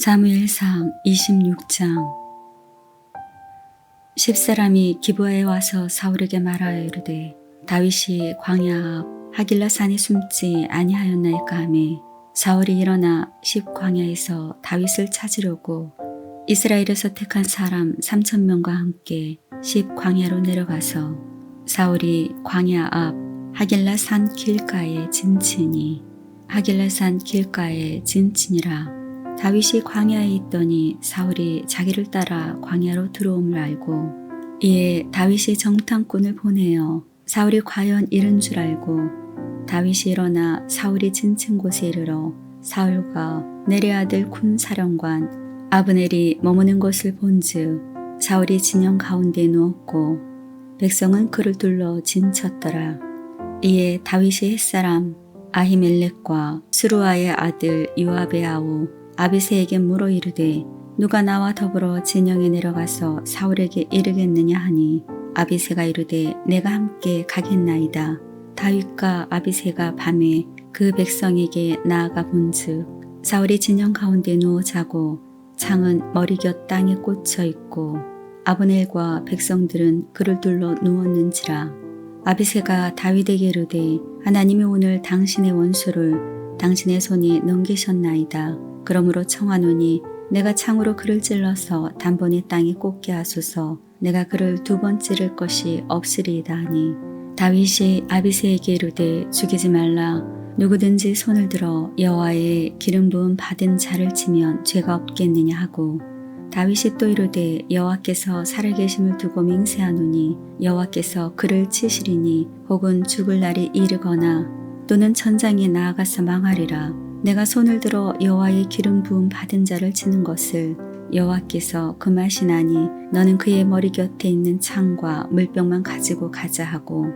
사무엘상 26장. 10사람이 기브아에 와서 사울에게 말하여 이르되 다윗이 광야 앞 하길라 산에 숨지 아니하였나이까 하매 사울이 일어나 10광야에서 다윗을 찾으려고 이스라엘에서 택한 사람 3,000명과 함께 10광야로 내려가서 사울이 광야 앞 하길라 산 길가에 진치니 하길라 산 길가에 진치니라. 다윗이 광야에 있더니 사울이 자기를 따라 광야로 들어옴을 알고 이에 다윗이 정탐꾼을 보내어 사울이 과연 이른 줄 알고 다윗이 일어나 사울이 진친 곳에 이르러 사울과 내레 아들 군사령관 아브넬이 머무는 것을 본즉 사울이 진영 가운데 누웠고 백성은 그를 둘러 진쳤더라. 이에 다윗이 햇사람 아히멜렉과 스루아의 아들 요압의 아우 아비새에게 물어 이르되 누가 나와 더불어 진영에 내려가서 사울에게 이르겠느냐 하니 아비새가 이르되 내가 함께 가겠나이다. 다윗과 아비새가 밤에 그 백성에게 나아가 본즉 사울이 진영 가운데 누워 자고 창은 머리곁 땅에 꽂혀 있고 아브넬과 백성들은 그를 둘러 누웠는지라. 아비새가 다윗에게 이르되 하나님이 오늘 당신의 원수를 당신의 손에 넘기셨나이다. 그러므로 청하노니 내가 창으로 그를 찔러서 단번에 땅에 꽂게 하소서. 내가 그를 2번 찌를 것이 없으리이다 하니 다윗이 아비새에게 이르되 죽이지 말라. 누구든지 손을 들어 여호와의 기름 부음 받은 자를 치면 죄가 없겠느냐 하고 다윗이 또 이르되 여호와께서 살아계심을 두고 맹세하노니 여호와께서 그를 치시리니 혹은 죽을 날이 이르거나 또는 천장에 나아가서 망하리라. 내가 손을 들어 여호와의 기름 부음 받은 자를 치는 것을 여호와께서 금하시나니 너는 그의 머리 곁에 있는 창과 물병만 가지고 가자 하고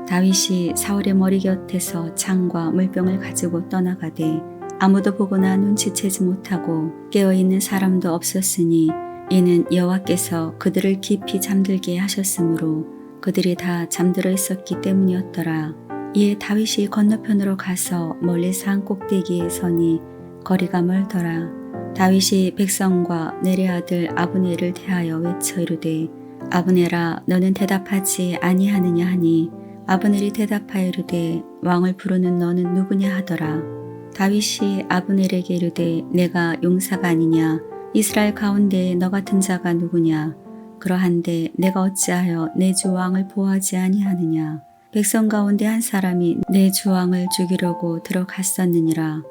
다윗이 사울의 머리 곁에서 창과 물병을 가지고 떠나가되 아무도 보거나 눈치채지 못하고 깨어있는 사람도 없었으니 이는 여호와께서 그들을 깊이 잠들게 하셨으므로 그들이 다 잠들어 있었기 때문이었더라. 이에 다윗이 건너편으로 가서 멀리 산 꼭대기에 서니 거리가 멀더라. 다윗이 백성과 내레 아들 아브넬을 대하여 외쳐 이르되 아브넬아 너는 대답하지 아니하느냐 하니 아브넬이 대답하여 이르되 왕을 부르는 너는 누구냐 하더라. 다윗이 아브넬에게 이르되 내가 용사가 아니냐 이스라엘 가운데 너 같은 자가 누구냐 그러한데 내가 어찌하여 내 주 왕을 보호하지 아니하느냐. 백성 가운데 한 사람이 내 주 왕을 죽이려고 들어갔었느니라.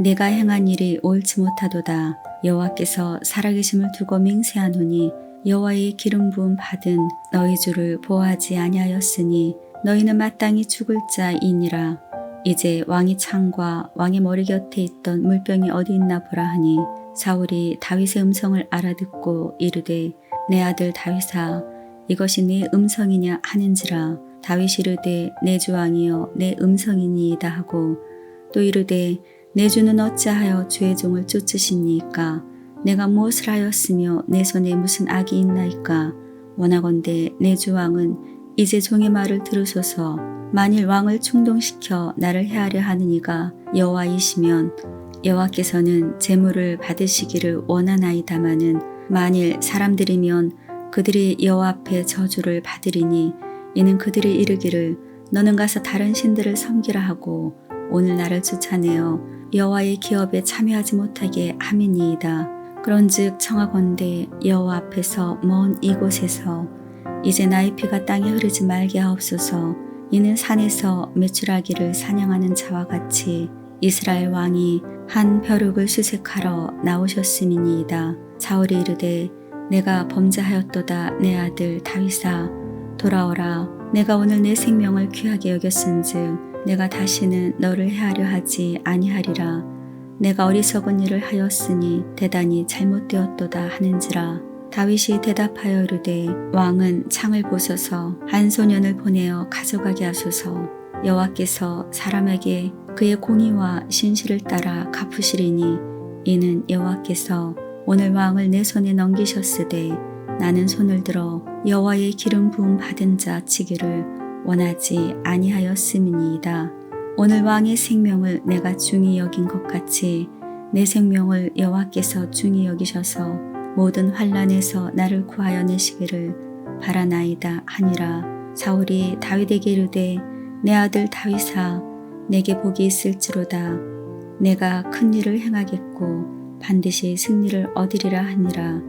내가 행한 일이 옳지 못하도다. 여호와께서 살아계심을 두고 맹세하노니 여호와의 기름 부음 받은 너희 주를 보호하지 아니하였으니 너희는 마땅히 죽을 자이니라. 이제 왕이 창과 왕의 머리 곁에 있던 물병이 어디 있나 보라 하니 사울이 다윗의 음성을 알아듣고 이르되 내 아들 다윗아 이것이 네 음성이냐 하는지라. 다윗이 이르되 내 주 왕이여 내 음성이니이다 하고 또 이르되 내 주는 어찌하여 주의 종을 쫓으시니까 내가 무엇을 하였으며 내 손에 무슨 악이 있나이까. 원하건대 내 주 왕은 이제 종의 말을 들으소서. 만일 왕을 충동시켜 나를 해하려 하는 이가 여호와이시면 여호와께서는 제물을 받으시기를 원하나이다마는 만일 사람들이면 그들이 여호와 앞에 저주를 받으리니 이는 그들이 이르기를 너는 가서 다른 신들을 섬기라 하고 오늘 나를 쫓아내어 여호와의 기업에 참여하지 못하게 함이니이다. 그런즉 청하건대 여호와 앞에서 먼 이곳에서 이제 나의 피가 땅에 흐르지 말게 하옵소서. 이는 산에서 메추라기를 사냥하는 자와 같이 이스라엘 왕이 한 벼룩을 수색하러 나오셨음이니이다. 사울이 이르되 내가 범죄하였도다. 내 아들 다윗아 돌아오라. 내가 오늘 내 생명을 귀하게 여겼은즉 내가 다시는 너를 해하려 하지 아니하리라. 내가 어리석은 일을 하였으니 대단히 잘못되었도다 하는지라. 다윗이 대답하여 이르되 왕은 창을 보소서. 한 소년을 보내어 가져가게 하소서. 여호와께서 사람에게 그의 공의와 신실을 따라 갚으시리니 이는 여호와께서 오늘 왕을 내 손에 넘기셨으되 나는 손을 들어 여호와의 기름 부음 받은 자 치기를 원하지 아니하였음이니이다. 오늘 왕의 생명을 내가 중히 여긴 것 같이 내 생명을 여호와께서 중히 여기셔서 모든 환난에서 나를 구하여 내시기를 바라나이다 하니라. 사울이 다윗에게 이르되 내 아들 다윗아 내게 복이 있을지로다. 내가 큰 일을 행하겠고 반드시 승리를 얻으리라 하니라.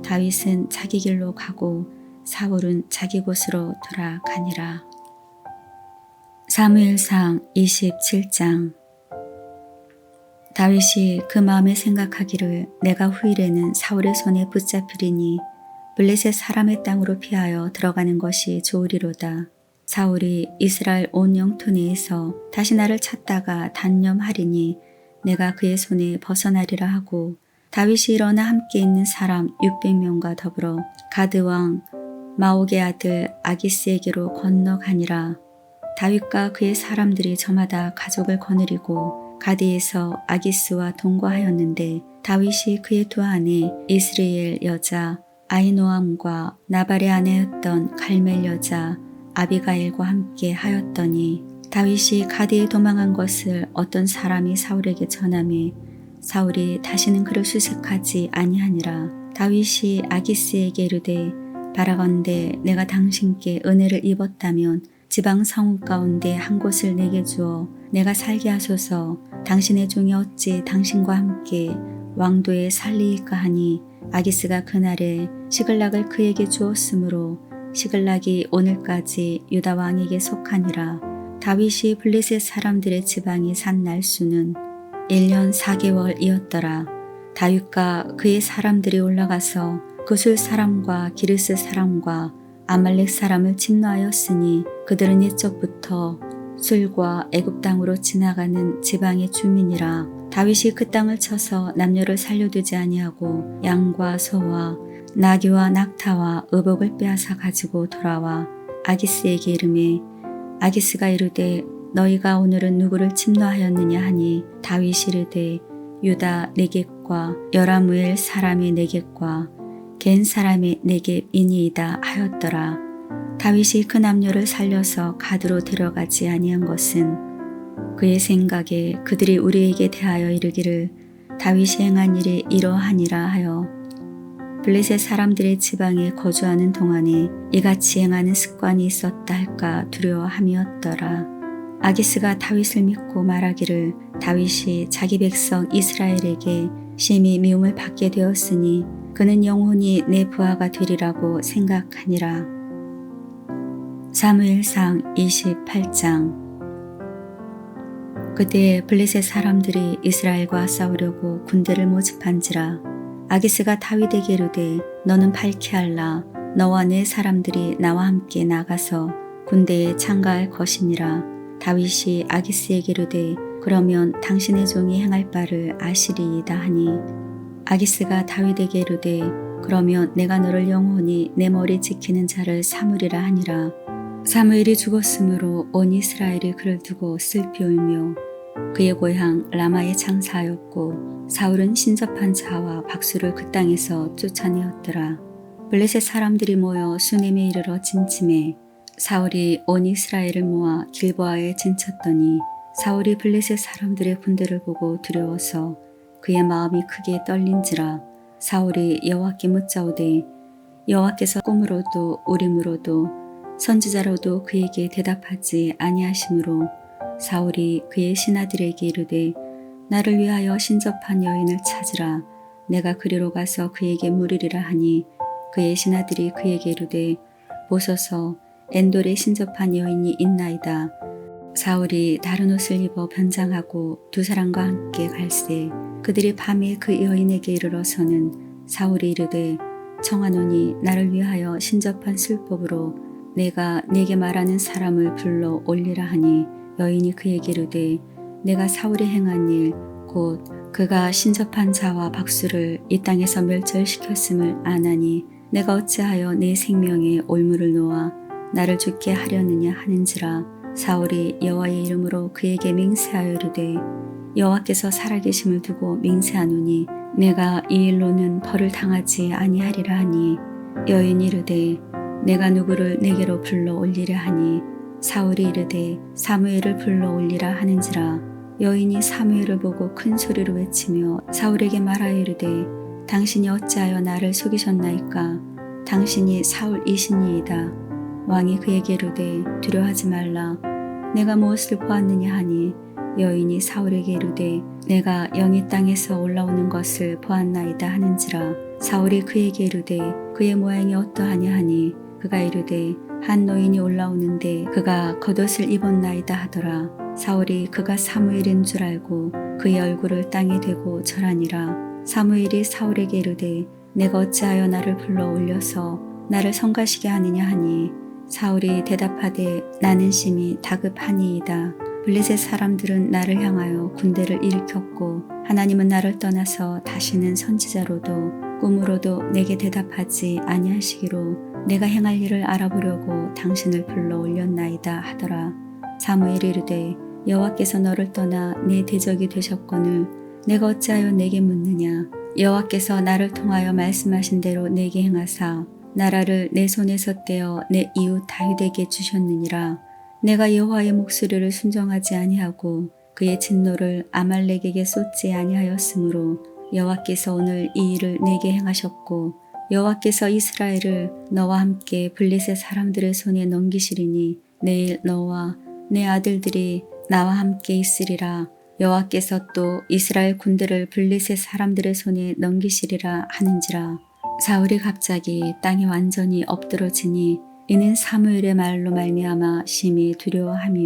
다윗은 자기 길로 가고 사울은 자기 곳으로 돌아가니라. 사무엘상 27장. 다윗이 그 마음에 생각하기를 내가 후일에는 사울의 손에 붙잡히리니 블레셋 사람의 땅으로 피하여 들어가는 것이 좋으리로다. 사울이 이스라엘 온 영토 내에서 다시 나를 찾다가 단념하리니 내가 그의 손에 벗어나리라 하고 다윗이 일어나 함께 있는 사람 600명과 더불어 가드 왕 마옥의 아들 아기스에게로 건너가니라. 다윗과 그의 사람들이 저마다 가족을 거느리고 가드에서 아기스와 동거하였는데 다윗이 그의 두 아내 이스라엘 여자 아히노암과 나발의 아내였던 갈멜 여자 아비가일과 함께 하였더니 다윗이 가드에 도망한 것을 어떤 사람이 사울에게 전하매 사울이 다시는 그를 수색하지 아니하니라. 다윗이 아기스에게 이르되 바라건대 내가 당신께 은혜를 입었다면 지방 성읍 가운데 한 곳을 내게 주어 내가 살게 하소서. 당신의 종이 어찌 당신과 함께 왕도에 살리이까 하니 아기스가 그날에 시글락을 그에게 주었으므로 시글락이 오늘까지 유다 왕에게 속하니라. 다윗이 블레셋 사람들의 지방에 산 날수는 1년 4개월이었더라. 다윗과 그의 사람들이 올라가서 그술 사람과 기르스 사람과 아말렉 사람을 침노하였으니 그들은 이쪽부터 술과 애굽 땅으로 지나가는 지방의 주민이라. 다윗이 그 땅을 쳐서 남녀를 살려두지 아니하고 양과 소와 나귀와 낙타와 의복을 빼앗아 가지고 돌아와 아기스에게 이르매 아기스가 이르되 너희가 오늘은 누구를 침노하였느냐 하니 다윗이 이르되 유다 네겝과 여라무엘 사람의 네겝과 겐 사람의 네겝이니이다 하였더라. 다윗이 그 남녀를 살려서 가드로 데려가지 아니한 것은 그의 생각에 그들이 우리에게 대하여 이르기를 다윗이 행한 일이 이러하니라 하여 블레셋 사람들의 지방에 거주하는 동안에 이같이 행하는 습관이 있었다 할까 두려워함이었더라. 아기스가 다윗을 믿고 말하기를 다윗이 자기 백성 이스라엘에게 심히 미움을 받게 되었으니 그는 영원히 내 부하가 되리라고 생각하니라. 사무엘상 28장. 그때 블레셋 사람들이 이스라엘과 싸우려고 군대를 모집한지라. 아기스가 다윗에게 이르되 너는 발키할라. 너와 내 사람들이 나와 함께 나가서 군대에 참가할 것이니라. 다윗이 아기스에게 이르되 그러면 당신의 종이 행할 바를 아시리이다 하니 아기스가 다윗에게 이르되 그러면 내가 너를 영원히 내 머리 지키는 자를 삼으리라 하니라. 사무엘이 죽었으므로 온 이스라엘이 그를 두고 슬피 울며 그의 고향 라마에 장사하였고 사울은 신접한 자와 박수를 그 땅에서 쫓아내었더라. 블레셋 사람들이 모여 수넴에 이르러 진침해 사울이 온 이스라엘을 모아 길보아에 진쳤더니 사울이 블레셋 사람들의 군대를 보고 두려워서 그의 마음이 크게 떨린지라. 사울이 여호와께 묻자오되 여호와께서 꿈으로도 우림으로도 선지자로도 그에게 대답하지 아니하시므로 사울이 그의 신하들에게 이르되 나를 위하여 신접한 여인을 찾으라. 내가 그리로 가서 그에게 물으리라 하니 그의 신하들이 그에게 이르되 보소서 엔돌에 신접한 여인이 있나이다. 사울이 다른 옷을 입어 변장하고 두 사람과 함께 갈새 그들이 밤에 그 여인에게 이르러서는 사울이 이르되 청하노니 나를 위하여 신접한 술법으로 내가 네게 말하는 사람을 불러 올리라 하니 여인이 그에게 이르되 내가 사울이 행한 일 곧 그가 신접한 자와 박수를 이 땅에서 멸절시켰음을 아나니 내가 어찌하여 내 생명에 올무를 놓아 나를 죽게 하려느냐 하는지라. 사울이 여호와의 이름으로 그에게 맹세하여 이르되 여호와께서 살아계심을 두고 맹세하노니 내가 이 일로는 벌을 당하지 아니하리라 하니 여인이 이르되 내가 누구를 내게로 불러 올리려 하니 사울이 이르되 사무엘을 불러 올리라 하는지라. 여인이 사무엘을 보고 큰 소리로 외치며 사울에게 말하여 이르되 당신이 어찌하여 나를 속이셨나이까? 당신이 사울이시니이다. 왕이 그에게 이르되 두려워하지 말라. 내가 무엇을 보았느냐 하니 여인이 사울에게 이르되 내가 영이 땅에서 올라오는 것을 보았나이다 하는지라. 사울이 그에게 이르되 그의 모양이 어떠하냐 하니 그가 이르되 한 노인이 올라오는데 그가 겉옷을 입었나이다 하더라. 사울이 그가 사무엘인 줄 알고 그의 얼굴을 땅에 대고 절하니라. 사무엘이 사울에게 이르되 내가 어찌하여 나를 불러 올려서 나를 성가시게 하느냐 하니 사울이 대답하되 나는 심히 다급하니이다. 블레셋 사람들은 나를 향하여 군대를 일으켰고 하나님은 나를 떠나서 다시는 선지자로도 꿈으로도 내게 대답하지 아니하시기로 내가 행할 일을 알아보려고 당신을 불러 올렸나이다 하더라. 사무엘이 이르되 여호와께서 너를 떠나 내 대적이 되셨거늘 내가 어찌하여 내게 묻느냐. 여호와께서 나를 통하여 말씀하신 대로 내게 행하사 나라를 내 손에서 떼어 내 이웃 다윗에게 주셨느니라. 내가 여호와의 목소리를 순종하지 아니하고 그의 진노를 아말렉에게 쏟지 아니하였으므로 여호와께서 오늘 이 일을 내게 행하셨고 여호와께서 이스라엘을 너와 함께 블레셋 사람들의 손에 넘기시리니 내일 너와 내 아들들이 나와 함께 있으리라. 여호와께서 또 이스라엘 군대를 블레셋 사람들의 손에 넘기시리라 하는지라. 사울이 갑자기 땅에 완전히 엎드러지니 이는 사무엘의 말로 말미암아 심히 두려워하며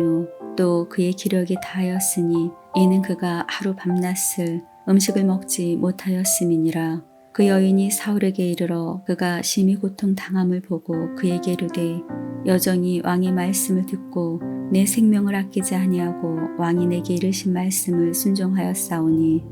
또 그의 기력이 다하였으니 이는 그가 하루 밤낮을 음식을 먹지 못하였음이니라. 그 여인이 사울에게 이르러 그가 심히 고통당함을 보고 그에게 이르되 여정이 왕의 말씀을 듣고 내 생명을 아끼지 아니하고 왕이 내게 이르신 말씀을 순종하였사오니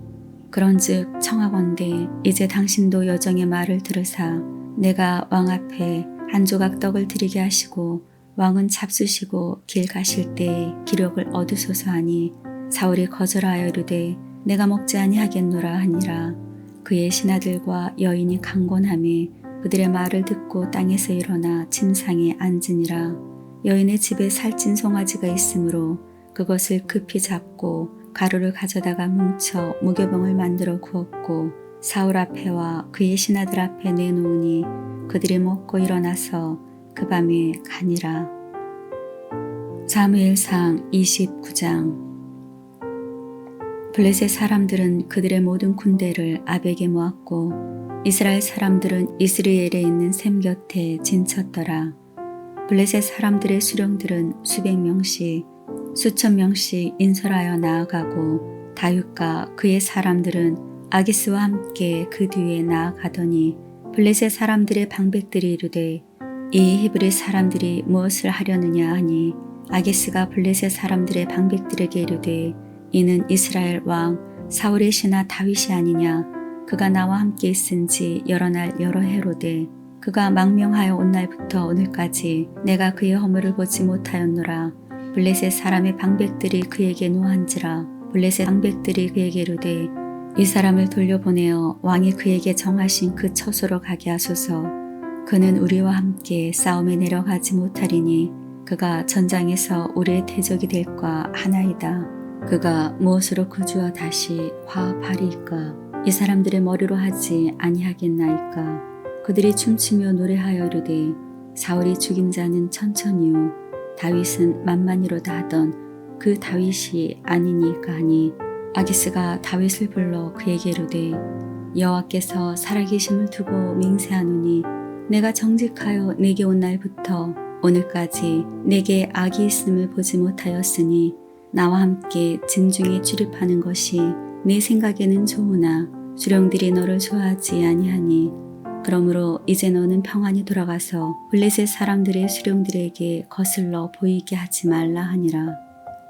그런즉 청하건대 이제 당신도 여정의 말을 들으사 내가 왕 앞에 한 조각 떡을 드리게 하시고 왕은 잡수시고 길 가실 때에 기력을 얻으소서 하니 사울이 거절하여 이르되 내가 먹지 아니하겠노라 하니라. 그의 신하들과 여인이 강권하며 그들의 말을 듣고 땅에서 일어나 침상에 앉으니라. 여인의 집에 살찐 송아지가 있으므로 그것을 급히 잡고 가루를 가져다가 뭉쳐 무교병을 만들어 구웠고 사울 앞에와 그의 신하들 앞에 내놓으니 그들이 먹고 일어나서 그 밤에 가니라. 사무엘상 29장. 블레셋 사람들은 그들의 모든 군대를 아벡에 모았고 이스라엘 사람들은 이스라엘에 있는 셈 곁에 진쳤더라. 블레셋 사람들의 수령들은 수백 명씩 수천 명씩 인솔하여 나아가고 다윗과 그의 사람들은 아기스와 함께 그 뒤에 나아가더니 블레셋 사람들의 방백들이 이르되 이 히브리 사람들이 무엇을 하려느냐 하니 아기스가 블레셋 사람들의 방백들에게 이르되 이는 이스라엘 왕 사울의 신하 다윗이 아니냐. 그가 나와 함께 있은지 여러 날 여러 해로되 그가 망명하여 온 날부터 오늘까지 내가 그의 허물을 보지 못하였노라. 블레셋 사람의 방백들이 그에게 노한지라. 블레셋 방백들이 그에게 이르되 이 사람을 돌려보내어 왕이 그에게 정하신 그 처소로 가게 하소서. 그는 우리와 함께 싸움에 내려가지 못하리니 그가 전장에서 우리의 대적이 될까 하나이다. 그가 무엇으로 그주와 다시 화합하리이까? 이 사람들의 머리로 하지 아니하겠나이까? 그들이 춤추며 노래하여 이르되 사울이 죽인 자는 천천히요 다윗은 만만이로다 하던 그 다윗이 아니니까 하니 아기스가 다윗을 불러 그에게 이르되 여호와께서 살아계심을 두고 맹세하노니 내가 정직하여 내게 온 날부터 오늘까지 내게 악이 있음을 보지 못하였으니 나와 함께 진중에 출입하는 것이 내 생각에는 좋으나 수령들이 너를 좋아하지 아니하니 그러므로 이제 너는 평안히 돌아가서 블레셋 사람들의 수령들에게 거슬러 보이게 하지 말라 하니라.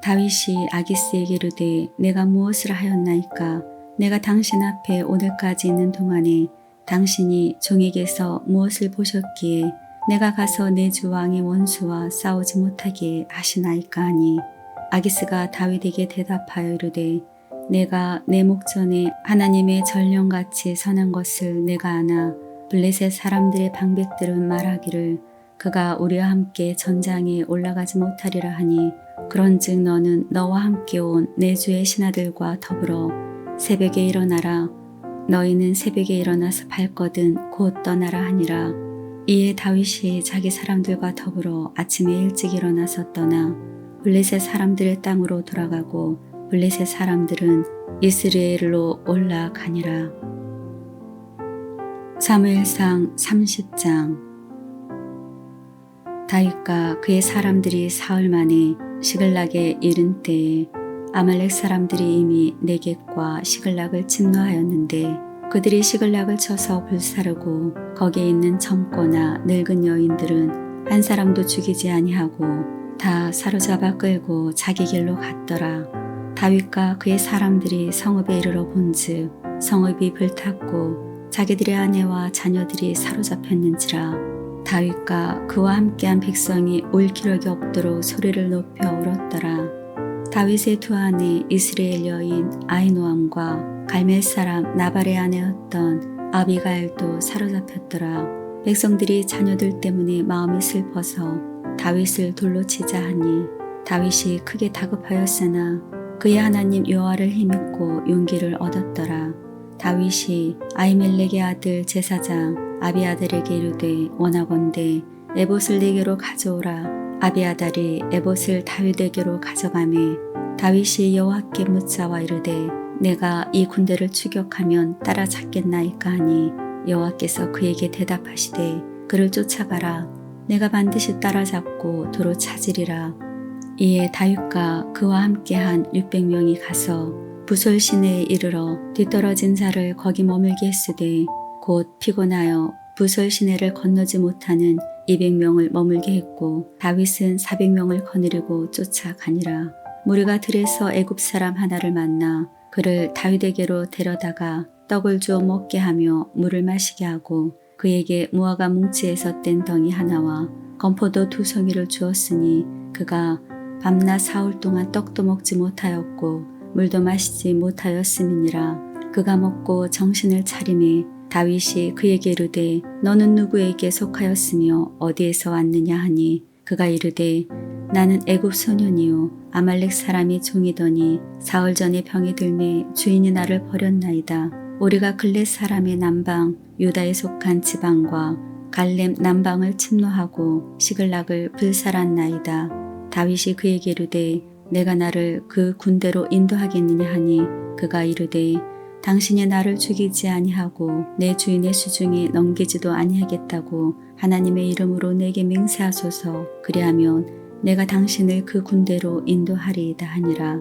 다윗이 아기스에게 이르되 내가 무엇을 하였나이까? 내가 당신 앞에 오늘까지 있는 동안에 당신이 종에게서 무엇을 보셨기에 내가 가서 내 주 왕의 원수와 싸우지 못하게 하시나이까 하니 아기스가 다윗에게 대답하여 이르되 내가 내 목전에 하나님의 전령같이 선한 것을 내가 아나 블레셋 사람들의 방백들은 말하기를 그가 우리와 함께 전장에 올라가지 못하리라 하니 그런즉 너는 너와 함께 온 내 주의 신하들과 더불어 새벽에 일어나라. 너희는 새벽에 일어나서 발거든 곧 떠나라 하니라. 이에 다윗이 자기 사람들과 더불어 아침에 일찍 일어나서 떠나 블레셋 사람들의 땅으로 돌아가고 블레셋 사람들은 이스라엘로 올라가니라. 사무엘상 30장. 다윗과 그의 사람들이 사흘 만에 시글락에 이른 때에 아말렉 사람들이 이미 네겝과 시글락을 침노하였는데 그들이 시글락을 쳐서 불사르고 거기에 있는 젊거나 늙은 여인들은 한 사람도 죽이지 아니하고 다 사로잡아 끌고 자기 길로 갔더라. 다윗과 그의 사람들이 성읍에 이르러 본즉 성읍이 불탔고 자기들의 아내와 자녀들이 사로잡혔는지라. 다윗과 그와 함께한 백성이 울 기력이 없도록 소리를 높여 울었더라. 다윗의 두 아내 이스라엘 여인 아히노암과 갈멜 사람 나발의 아내였던 아비가일도 사로잡혔더라. 백성들이 자녀들 때문에 마음이 슬퍼서 다윗을 돌로 치자 하니 다윗이 크게 다급하였으나 그의 하나님 여호와를 힘입고 용기를 얻었더라. 다윗이 아히멜렉의 아들 제사장 아비아달에게 이르되 원하건대 에봇을 네게로 가져오라. 아비아달이 에봇을 다윗에게로 가져가매 다윗이 여호와께 묻자와 이르되 내가 이 군대를 추격하면 따라잡겠나이까 하니 여호와께서 그에게 대답하시되 그를 쫓아가라. 내가 반드시 따라잡고 도로 찾으리라. 이에 다윗과 그와 함께한 600명이 가서 부솔 시내에 이르러 뒤떨어진 자를 거기 머물게 했으되 곧 피곤하여 부솔 시내를 건너지 못하는 200명을 머물게 했고 다윗은 400명을 거느리고 쫓아가니라. 무리가 들에서 애굽 사람 하나를 만나 그를 다윗에게로 데려다가 떡을 주어 먹게 하며 물을 마시게 하고 그에게 무화과 뭉치에서 뗀 덩이 하나와 건포도 2송이를 주었으니 그가 밤낮 사흘 동안 떡도 먹지 못하였고 물도 마시지 못하였음이니라. 그가 먹고 정신을 차리매 다윗이 그에게 이르되 너는 누구에게 속하였으며 어디에서 왔느냐 하니 그가 이르되 나는 애굽 소년이요 아말렉 사람이 종이더니 사흘 전에 병이 들매 주인이 나를 버렸나이다. 우리가 글렛 사람의 남방 유다에 속한 지방과 갈렙 남방을 침노하고 시글락을 불살았나이다. 다윗이 그에게 이르되 내가 나를 그 군대로 인도하겠느냐 하니 그가 이르되 당신이 나를 죽이지 아니하고 내 주인의 수중에 넘기지도 아니하겠다고 하나님의 이름으로 내게 맹세하소서. 그리하면 내가 당신을 그 군대로 인도하리이다 하니라.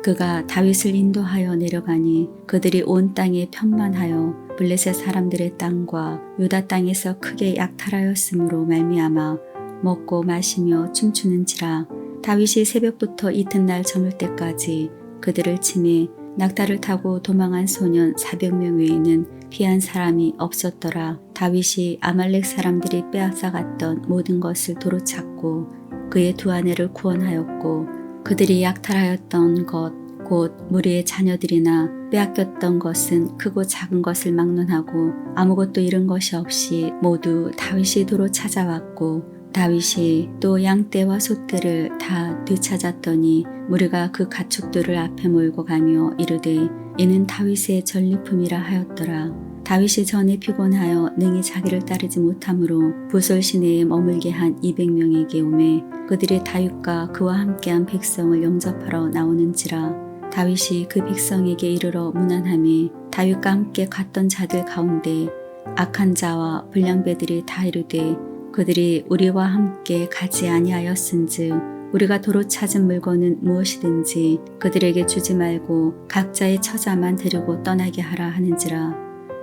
그가 다윗을 인도하여 내려가니 그들이 온 땅에 편만하여 블레셋 사람들의 땅과 유다 땅에서 크게 약탈하였으므로 말미암아 먹고 마시며 춤추는지라. 다윗이 새벽부터 이튿날 저물 때까지 그들을 치매 낙타를 타고 도망한 소년 400명 외에는 피한 사람이 없었더라. 다윗이 아말렉 사람들이 빼앗아갔던 모든 것을 도로 찾고 그의 두 아내를 구원하였고 그들이 약탈하였던 것 곧 무리의 자녀들이나 빼앗겼던 것은 크고 작은 것을 막론하고 아무것도 잃은 것이 없이 모두 다윗이 도로 찾아왔고 다윗이 또 양떼와 소떼를 다 되찾았더니 무리가 그 가축들을 앞에 몰고 가며 이르되 이는 다윗의 전리품이라 하였더라. 다윗이 전에 피곤하여 능히 자기를 따르지 못하므로 부솔 시내에 머물게 한 200명에게 오매 그들이 다윗과 그와 함께한 백성을 영접하러 나오는지라. 다윗이 그 백성에게 이르러 문안하매 다윗과 함께 갔던 자들 가운데 악한 자와 불량배들이 다 이르되 그들이 우리와 함께 가지 아니하였은즉 우리가 도로 찾은 물건은 무엇이든지 그들에게 주지 말고 각자의 처자만 데리고 떠나게 하라 하는지라.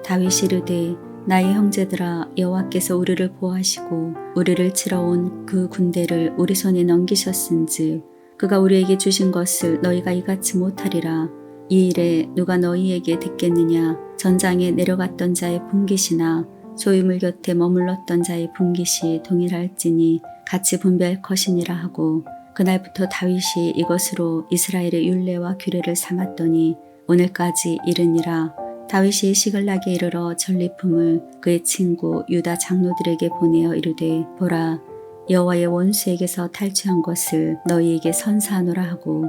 다윗이 이르되 나의 형제들아 여호와께서 우리를 보호하시고 우리를 치러 온 그 군대를 우리 손에 넘기셨은즉 그가 우리에게 주신 것을 너희가 이같이 못하리라. 이 일에 누가 너희에게 듣겠느냐. 전장에 내려갔던 자의 분깃이나 소유물 곁에 머물렀던 자의 분깃이 동일할지니 같이 분배할 것이니라 하고 그날부터 다윗이 이것으로 이스라엘의 율례와 규례를 삼았더니 오늘까지 이르니라. 다윗이 시글락에 이르러 전리품을 그의 친구 유다 장로들에게 보내어 이르되 보라 여호와의 원수에게서 탈취한 것을 너희에게 선사하노라 하고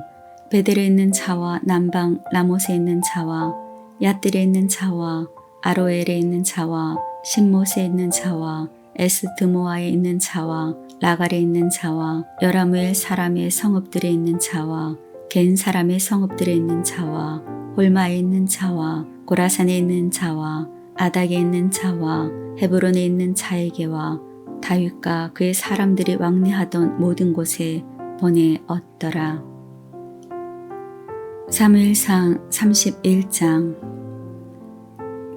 베델에 있는 자와 남방 라못에 있는 자와 얏들에 있는 자와 아로엘에 있는 자와 신못에 있는 자와 에스드모아에 있는 자와 라갈에 있는 자와 여라무엘 사람의 성읍들에 있는 자와 겐 사람의 성읍들에 있는 자와 홀마에 있는 자와 고라산에 있는 자와 아닥에 있는 자와 헤브론에 있는 자에게와 다윗과 그의 사람들이 왕래하던 모든 곳에 보내었더라. 사무엘상 31장.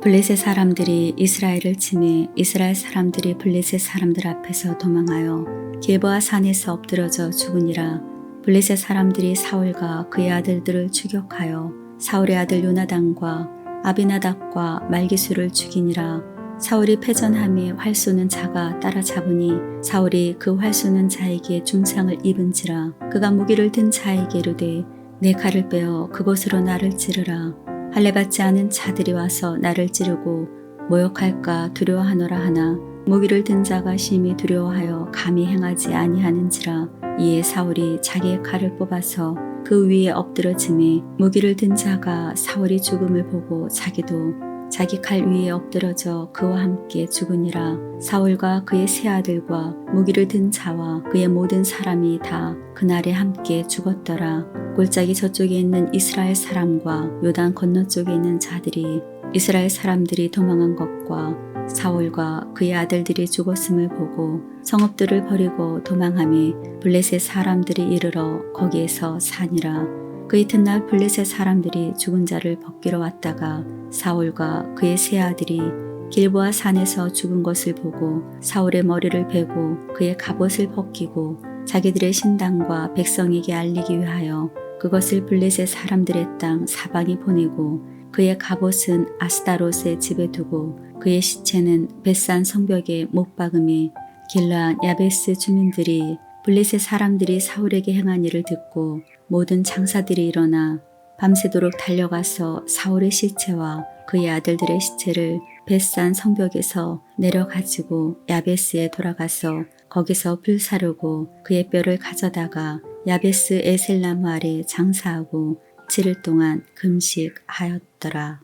블레셋 사람들이 이스라엘을 치매 이스라엘 사람들이 블레셋 사람들 앞에서 도망하여 길보아 산에서 엎드러져 죽으니라. 블레셋 사람들이 사울과 그의 아들들을 추격하여 사울의 아들 요나단과 아비나답과 말기수를 죽이니라. 사울이 패전함에 활 쏘는 자가 따라잡으니 사울이 그 활 쏘는 자에게 중상을 입은지라. 그가 무기를 든 자에게 이르되 내 칼을 빼어 그곳으로 나를 찌르라. 할례 받지 않은 자들이 와서 나를 찌르고 모욕할까 두려워하노라 하나 무기를 든 자가 심히 두려워하여 감히 행하지 아니하는지라. 이에 사울이 자기의 칼을 뽑아서 그 위에 엎드러짐에 무기를 든 자가 사울이 죽음을 보고 자기도 자기 칼 위에 엎드러져 그와 함께 죽으니라. 사울과 그의 세 아들과 무기를 든 자와 그의 모든 사람이 다 그날에 함께 죽었더라. 골짜기 저쪽에 있는 이스라엘 사람과 요단 건너쪽에 있는 자들이 이스라엘 사람들이 도망한 것과 사울과 그의 아들들이 죽었음을 보고 성읍들을 버리고 도망하며 블레셋 사람들이 이르러 거기에서 사니라. 그 이튿날 블레셋 사람들이 죽은 자를 벗기러 왔다가 사울과 그의 세 아들이 길보아 산에서 죽은 것을 보고 사울의 머리를 베고 그의 갑옷을 벗기고 자기들의 신당과 백성에게 알리기 위하여 그것을 블레셋 사람들의 땅 사방에 보내고 그의 갑옷은 아스다롯의 집에 두고 그의 시체는 벳산 성벽에 못 박음에 길르앗 야베스 주민들이 블레셋 사람들이 사울에게 행한 일을 듣고 모든 장사들이 일어나 밤새도록 달려가서 사울의 시체와 그의 아들들의 시체를 벳산 성벽에서 내려가지고 야베스에 돌아가서 거기서 불 사르고 그의 뼈를 가져다가 야베스 에셀나무 아래 장사하고 7일 동안 금식하였더라.